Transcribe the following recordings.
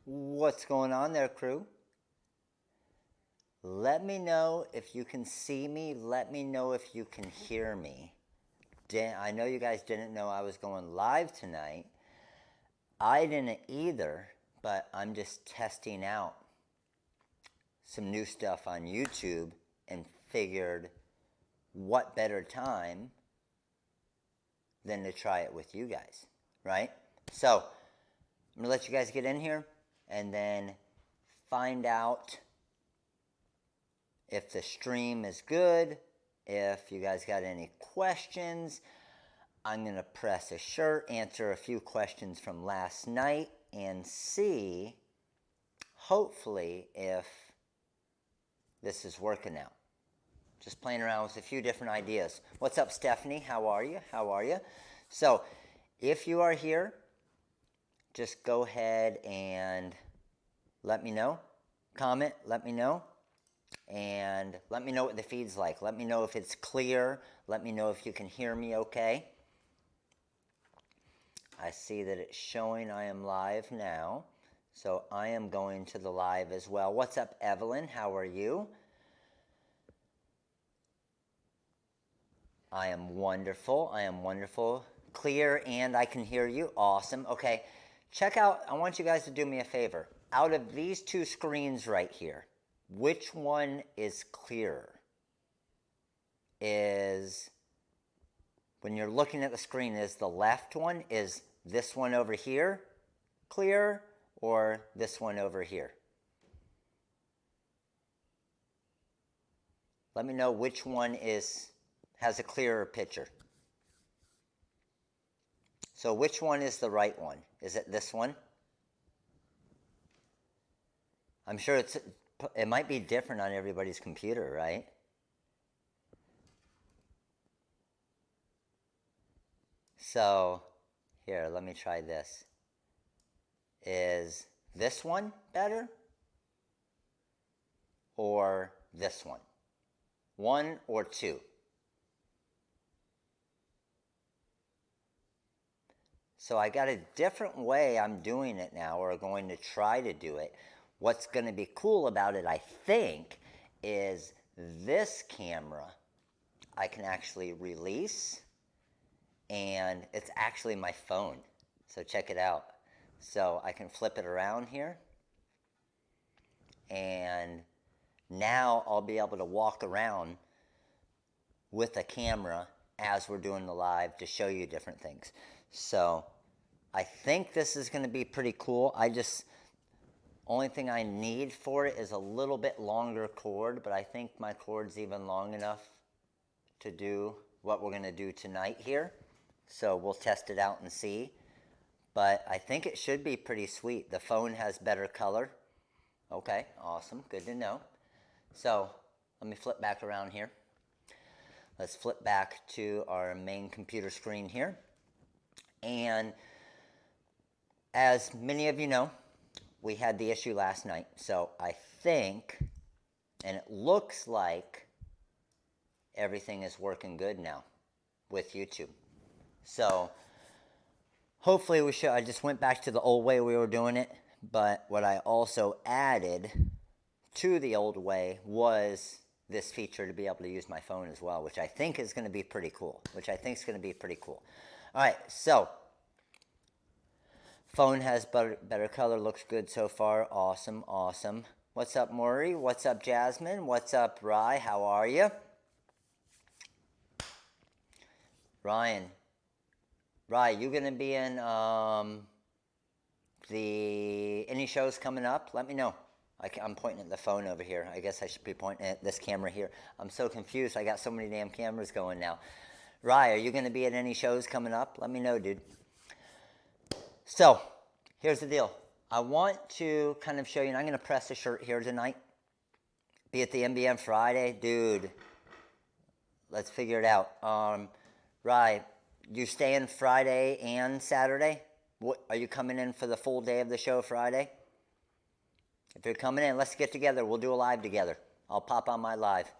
What's going on there, crew? Let me know if you can see me. Let me know if you can hear me. I know you guys didn't know I was going live tonight. I didn't either, but I'm just testing out some new stuff on YouTube and figured what better time than to try it with you guys, right? So I'm gonna let you guys get in here and then find out if the stream is good, if you guys got any questions. I'm gonna press a shirt, answer a few questions from last night, and see, hopefully, if this is working out. Just playing around with a few different ideas. What's up, Stephanie? How are you? How are you? So, if you are here, just go ahead and let me know. Comment, let me know. And let me know what the feed's like. Let me know if it's clear. Let me know if you can hear me okay. I see that it's showing I am live now. So I am going to the live as well. What's up, Evelyn? How are you? I am wonderful. I am wonderful. Clear and I can hear you. Awesome. Okay. Check out, I want you guys to do me a favor. Out of these two screens right here, which one is clearer? Is, when you're looking at the screen, is the left one, is this one over here clear, or this one over here? Let me know which one has a clearer picture. So which one is the right one? Is it this one? I'm sure it might be different on everybody's computer, right? So, here, let me try this. Is this one better? Or this one? One or two? So I got a different way I'm doing it now, or going to try to do it. What's going to be cool about it, I think, is this camera I can actually release, and it's actually my phone. So check it out. So I can flip it around here, and now I'll be able to walk around with a camera as we're doing the live to show you different things. So I think this is going to be pretty cool. Only thing I need for it is a little bit longer cord, but I think my cord's even long enough to do what we're going to do tonight here. So we'll test it out and see. But I think it should be pretty sweet. The phone has better color. Okay, awesome. Good to know. So let me flip back around here. Let's flip back to our main computer screen here. And as many of you know, we had the issue last night. So I think, and it looks like, everything is working good now with YouTube. So hopefully we should. I just went back to the old way we were doing it. But what I also added to the old way was this feature to be able to use my phone as well, which I think is going to be pretty cool. All right, so phone has better color, looks good so far. Awesome, awesome. What's up, Maury? What's up, Jasmine? What's up, Rye? How are you? Ryan, you gonna be in any shows coming up? Let me know. I'm pointing at the phone over here. I guess I should be pointing at this camera here. I'm so confused. I got so many damn cameras going now. Rye, are you gonna be at any shows coming up? Let me know, dude. So, here's the deal. I want to kind of show you, and I'm going to press a shirt here tonight. Be at the MBM Friday. Dude, let's figure it out. Right, you staying Friday and Saturday? Are you coming in for the full day of the show Friday? If you're coming in, let's get together. We'll do a live together. I'll pop on my live.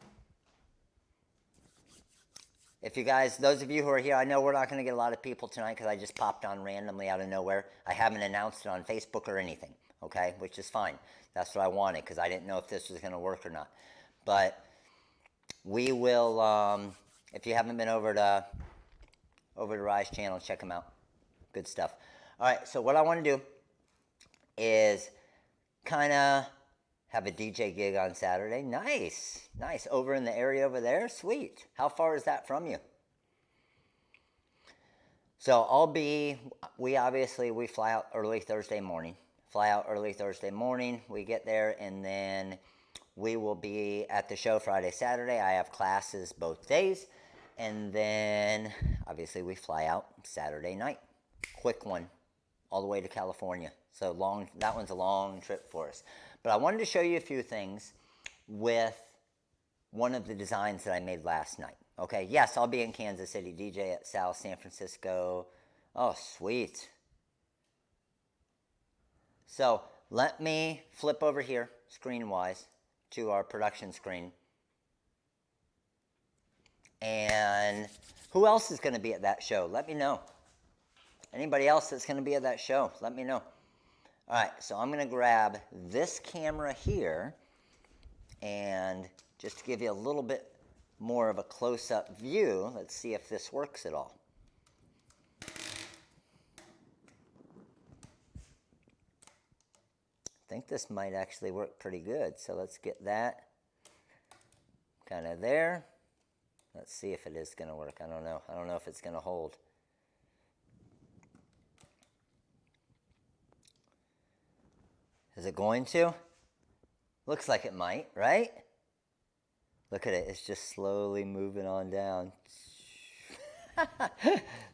If you guys, those of you who are here, I know we're not going to get a lot of people tonight because I just popped on randomly out of nowhere. I haven't announced it on Facebook or anything, okay, which is fine. That's what I wanted because I didn't know if this was going to work or not. But we will, if you haven't been over to Rise channel, check them out. Good stuff. All right, so what I want to do is kind of have a DJ gig on Saturday. Nice, nice. Over in the area over there, sweet. How far is that from you? So we fly out early Thursday morning. We get there, and then we will be at the show Friday, Saturday. I have classes both days. And then, obviously, we fly out Saturday night. Quick one, all the way to California. So that one's a long trip for us. But I wanted to show you a few things with one of the designs that I made last night. Okay, yes, I'll be in Kansas City, DJ at South San Francisco. Oh, sweet. So let me flip over here, screen-wise, to our production screen. And who else is going to be at that show? Let me know. Anybody else that's going to be at that show? Let me know. All right, so I'm going to grab this camera here, and just to give you a little bit more of a close-up view, let's see if this works at all. I think this might actually work pretty good, so let's get that kind of there. Let's see if it is going to work. I don't know. I don't know if it's going to hold. Is it going to? Looks like it might, right? Look at it. It's just slowly moving on down.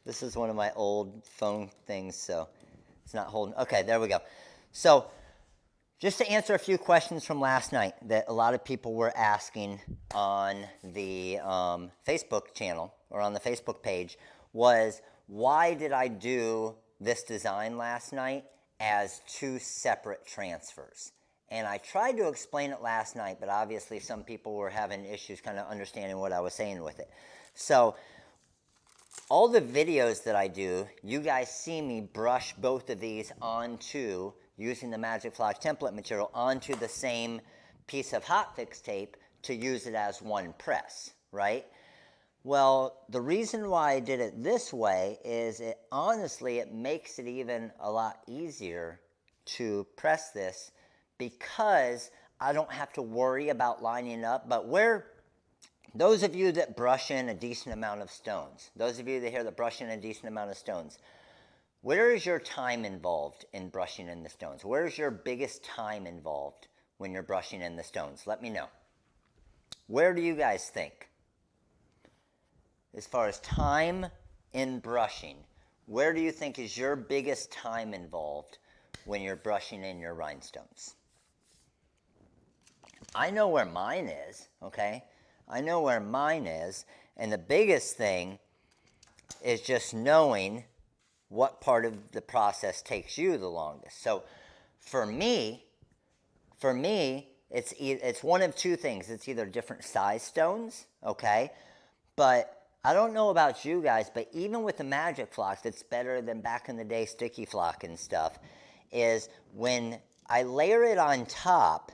This is one of my old phone things, so it's not holding. Okay, there we go. So just to answer a few questions from last night that a lot of people were asking on the Facebook channel or on the Facebook page was, why did I do this design last night as two separate transfers? And I tried to explain it last night, but obviously some people were having issues kind of understanding what I was saying with it. So all the videos that I do, you guys see me brush both of these onto, using the Magic Flock template material, onto the same piece of hotfix tape to use it as one press, right? Well, the reason why I did it this way is honestly, it makes it even a lot easier to press this because I don't have to worry about lining up. But those of you that brush in a decent amount of stones, where is your time involved in brushing in the stones? Where is your biggest time involved when you're brushing in the stones? Let me know. Where do you guys think? As far as time in brushing, where do you think is your biggest time involved when you're brushing in your rhinestones? I know where mine is, okay? I know where mine is, and the biggest thing is just knowing what part of the process takes you the longest. So for me, it's one of two things. It's either different size stones, okay? But I don't know about you guys, but even with the Magic Flock, that's better than back in the day sticky flock and stuff, is when I layer it on top,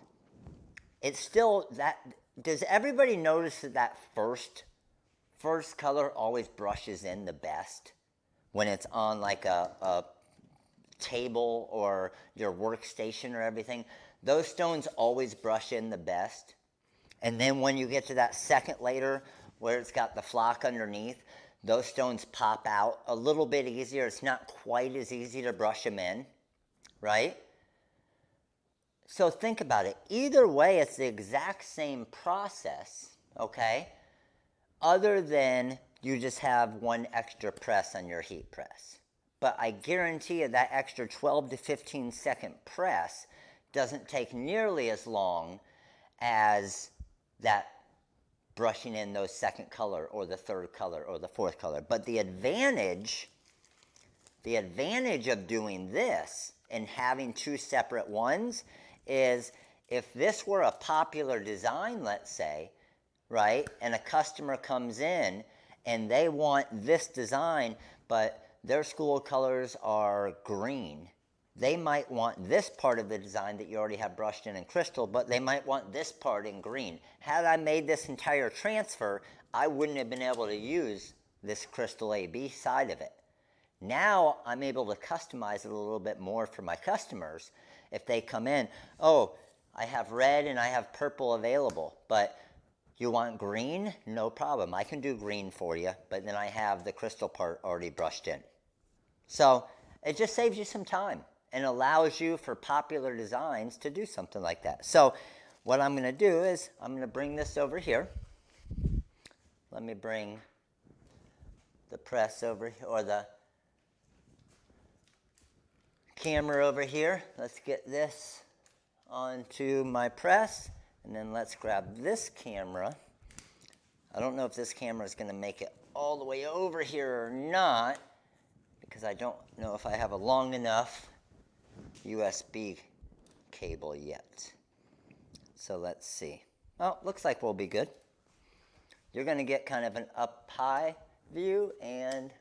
it's still that. Does everybody notice that first color always brushes in the best when it's on like a table or your workstation or everything? Those stones always brush in the best. And then when you get to that second layer where it's got the flock underneath, those stones pop out a little bit easier. It's not quite as easy to brush them in, right? So think about it. Either way, it's the exact same process, okay? Other than you just have one extra press on your heat press. But I guarantee you that extra 12 to 15 second press doesn't take nearly as long as that brushing in those second color or the third color or the fourth color. But the advantage of doing this and having two separate ones is if this were a popular design, let's say, right, and a customer comes in and they want this design, but their school colors are green, they might want this part of the design that you already have brushed in crystal, but they might want this part in green. Had I made this entire transfer, I wouldn't have been able to use this crystal AB side of it. Now I'm able to customize it a little bit more for my customers. If they come in, oh, I have red and I have purple available, but you want green? No problem. I can do green for you, but then I have the crystal part already brushed in. So it just saves you some time and allows you for popular designs to do something like that. So what I'm going to do is I'm going to bring this over here. Let me bring the press over here, or the camera over here. Let's get this onto my press, and then let's grab this camera. I don't know if this camera is going to make it all the way over here or not, because I don't know if I have a long enough USB cable yet. So let's see. Oh, looks like we'll be good. You're going to get kind of an up high view and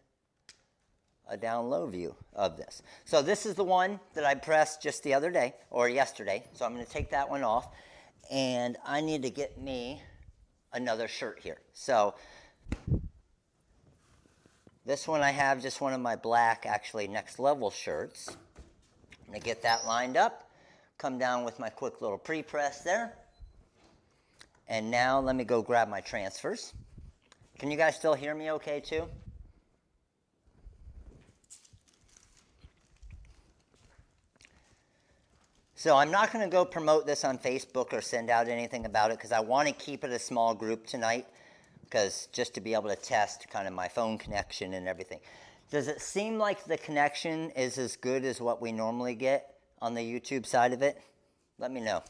a down low view of this. So this is the one that I pressed just the other day, or yesterday. So I'm going to take that one off, and I need to get me another shirt here. So this one I have just one of my black, actually next level shirts. I'm going to get that lined up, come down with my quick little pre-press there. And now let me go grab my transfers. Can you guys still hear me okay too? So I'm not going to go promote this on Facebook or send out anything about it, because I want to keep it a small group tonight, because just to be able to test kind of my phone connection and everything. Does it seem like the connection is as good as what we normally get on the YouTube side of it? Let me know.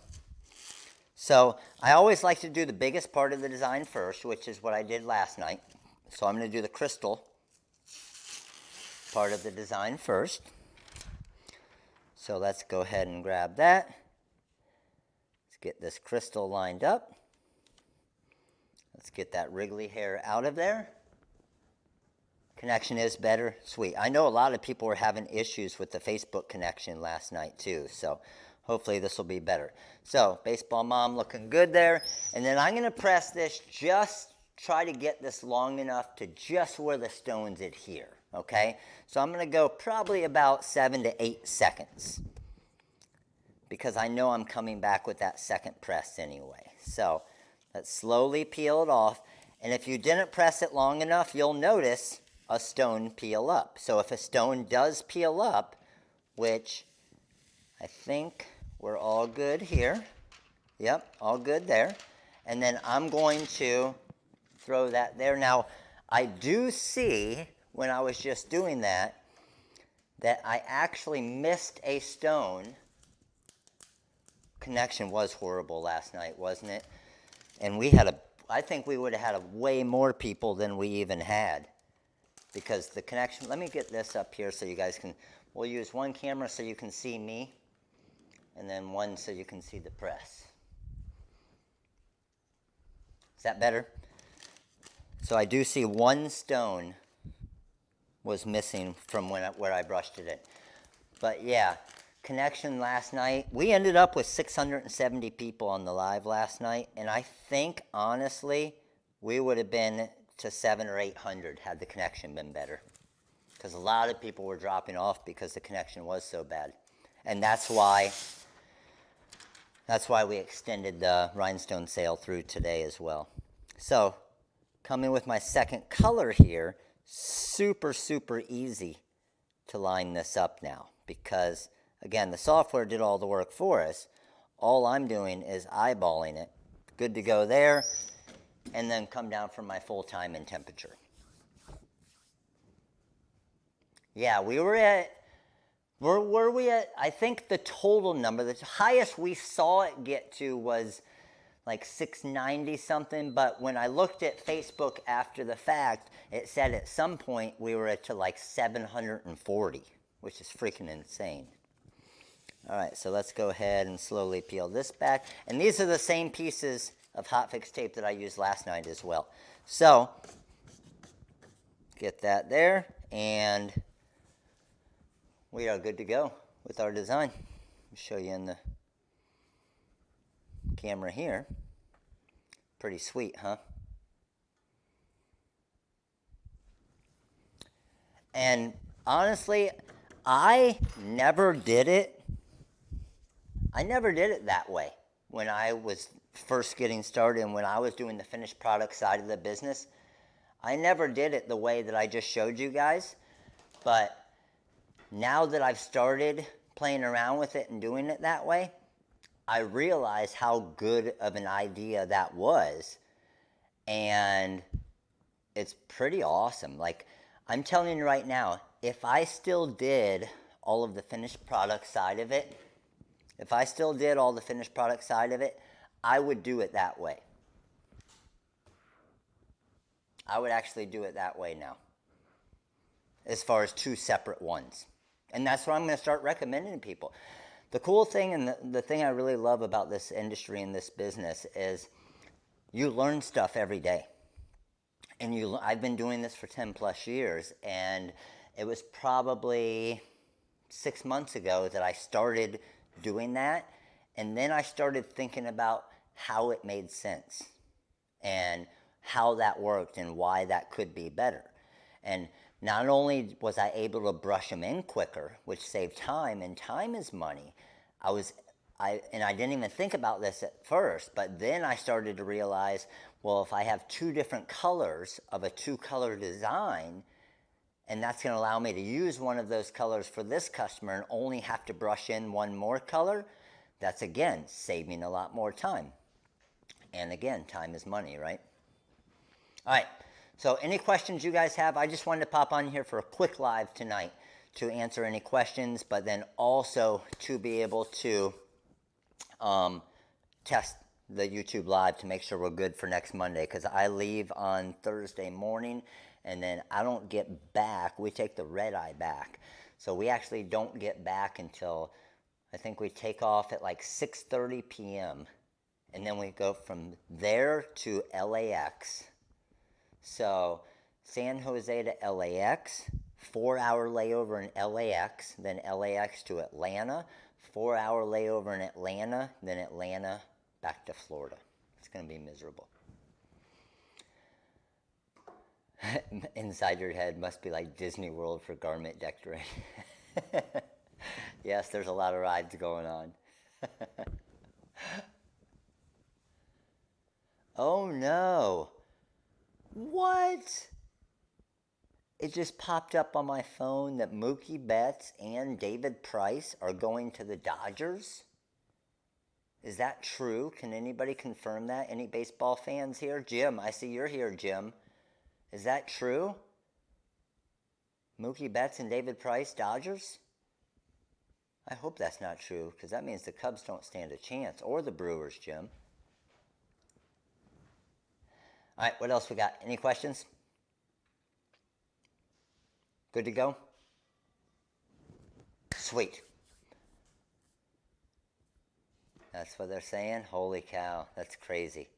So I always like to do the biggest part of the design first, which is what I did last night. So I'm going to do the crystal part of the design first. So let's go ahead and grab that. Let's get this crystal lined up. Let's get that wriggly hair out of there. Connection is better. Sweet. I know a lot of people were having issues with the Facebook connection last night too, so hopefully this will be better. So baseball mom looking good there. And then I'm going to press this, just try to get this long enough to just where the stones adhere, okay? So I'm going to go probably about 7 to 8 seconds, because I know I'm coming back with that second press anyway. So let's slowly peel it off. And if you didn't press it long enough, you'll notice a stone peel up. So if a stone does peel up, which I think we're all good here. Yep, all good there. And then I'm going to throw that there. Now, I do see when I was just doing that, that I actually missed a stone. Connection was horrible last night, wasn't it? And we had I think we would have had way more people than we even had, because the connection, let me get this up here so you guys can, we'll use one camera so you can see me, and then one so you can see the press. Is that better? So I do see one stone was missing from where I brushed it in. But yeah, connection last night, we ended up with 670 people on the live last night, and I think, honestly, we would have been to 700 or 800 had the connection been better, because a lot of people were dropping off because the connection was so bad. And that's why we extended the Rhinestone sale through today as well. So coming with my second color here, super easy to line this up now, because again, the software did all the work for us. All I'm doing is eyeballing it. Good to go there. And then come down from my full time and temperature. Yeah, we were at, where were we at? I think the total number, the highest we saw it get to was like 690 something. But when I looked at Facebook after the fact, it said at some point we were at to like 740, which is freaking insane. All right, so let's go ahead and slowly peel this back. And these are the same pieces of hotfix tape that I used last night as well. So get that there, and we are good to go. with our design. I'll show you in the camera here. Pretty sweet, huh? And honestly, I never did it that way when I was first getting started and when I was doing the finished product side of the business. I never did it the way that I just showed you guys. But now that I've started playing around with it and doing it that way, I realize how good of an idea that was. And it's pretty awesome. Like, I'm telling you right now, if I still did all of the finished product side of it, I would do it that way. I would actually do it that way now, as far as 2 separate ones. And that's what I'm going to start recommending to people. The cool thing and the thing I really love about this industry and this business is you learn stuff every day. And I've been doing this for 10 plus years, and it was probably 6 months ago that I started doing that. And then I started thinking about how it made sense and how that worked and why that could be better. And not only was I able to brush them in quicker, which saved time, and time is money, I didn't even think about this at first, but then I started to realize, well, if I have 2 different colors of a 2-color design, and that's going to allow me to use one of those colors for this customer and only have to brush in 1 more color, that's again saving a lot more time. And again, time is money, right? All right, so any questions you guys have? I just wanted to pop on here for a quick live tonight to answer any questions, but then also to be able to test the YouTube live to make sure we're good for next Monday, because I leave on Thursday morning and then I don't get back. We take the red eye back, so we actually don't get back until, I think we take off at like 6:30 p.m. and then we go from there to LAX. So San Jose to LAX, 4-hour layover in LAX, then LAX to Atlanta, 4-hour layover in Atlanta, then Atlanta back to Florida. It's going to be miserable. Inside your head must be like Disney World for garment decorating. Yes, there's a lot of rides going on. Oh no. What? It just popped up on my phone that Mookie Betts and David Price are going to the Dodgers. Is that true? Can anybody confirm that? Any baseball fans here? Jim, I see you're here, Jim. Is that true? Mookie Betts and David Price, Dodgers? I hope that's not true, because that means the Cubs don't stand a chance, or the Brewers, Jim. All right, what else we got? Any questions? Good to go? Sweet. That's what they're saying? Holy cow, that's crazy.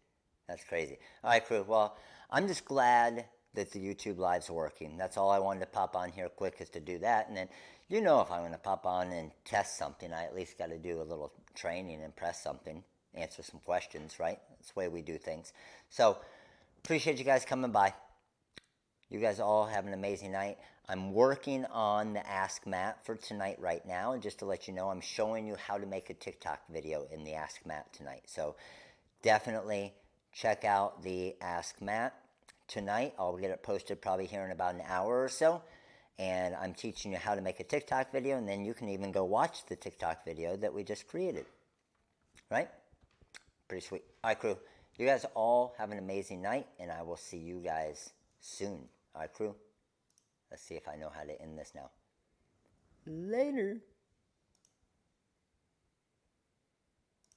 That's crazy. All right, crew. Well, I'm just glad that the YouTube Live's working. That's all I wanted to pop on here quick, is to do that. And then, you know, if I'm going to pop on and test something, I at least got to do a little training and press something, answer some questions, right? That's the way we do things. So, appreciate you guys coming by. You guys all have an amazing night. I'm working on the Ask Matt for tonight right now. And just to let you know, I'm showing you how to make a TikTok video in the Ask Matt tonight. So definitely check out the Ask Matt tonight. I'll get it posted probably here in about an hour or so. And I'm teaching you how to make a TikTok video. And then you can even go watch the TikTok video that we just created. Right? Pretty sweet. All right, crew. You guys all have an amazing night. And I will see you guys soon. All right, crew. Let's see if I know how to end this now. Later.